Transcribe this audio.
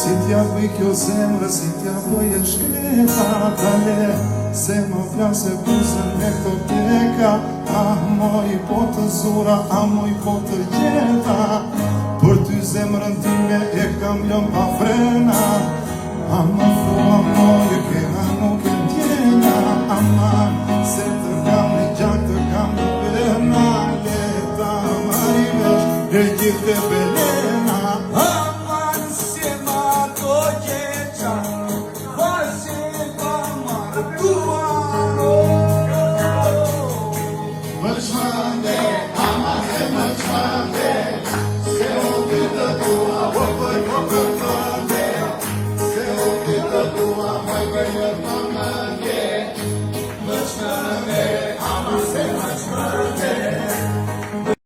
Si t'ja bëj kjo zemrë, si t'ja bëj e shkreta tale, se më flasë e buzën me këto pleka. Ah, moj po të zura, ah, moj po të gjeta, për ty zemrën time e kam lëm pa frena. Ah, më thua moj e kena nuk e ndjena, aman, se të kam në gjak, të kam në pena, leta marivesh, e gjithë